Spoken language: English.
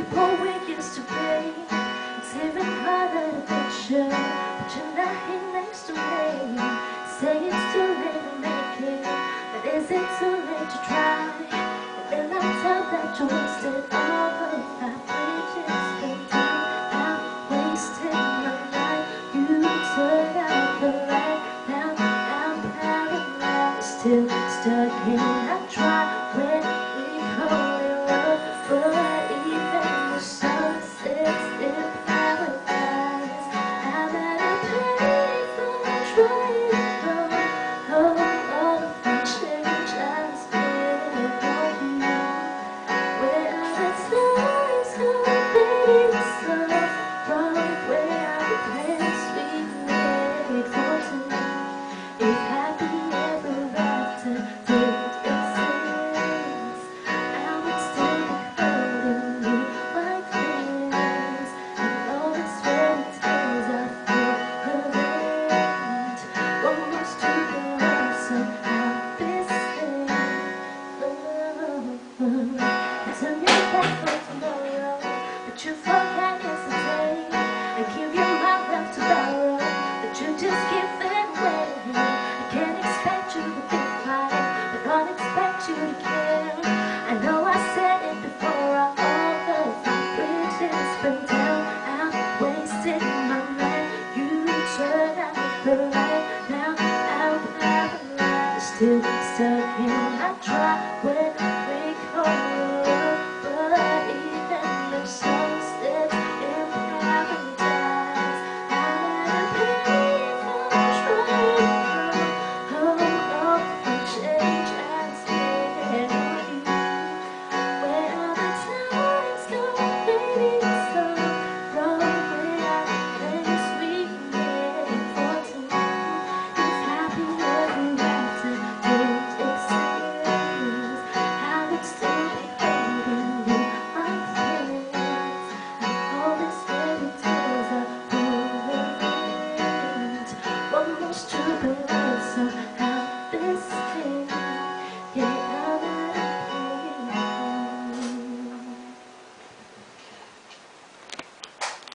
people we used to be. It's even harder to picture, but you're not here next to me. Say it's too late to make it, but is it too late to try? And then I tell that you wasted all the time. We just spent time. I'm wasting my life. You turned out the light. Now I'm paralyzed, still stuck in a try. When we call it love, but even the sun sets in paradise. I'm at a payphone trying to all the fun change I spent on you. Where are the times gone, baby, so from where are the plans we made for tonight? If happy ever after didn't exist, I would still be holding you like this. And all these fairy tales are for the rent. Almost to the loss of how this thing. It's a new path for tomorrow, but you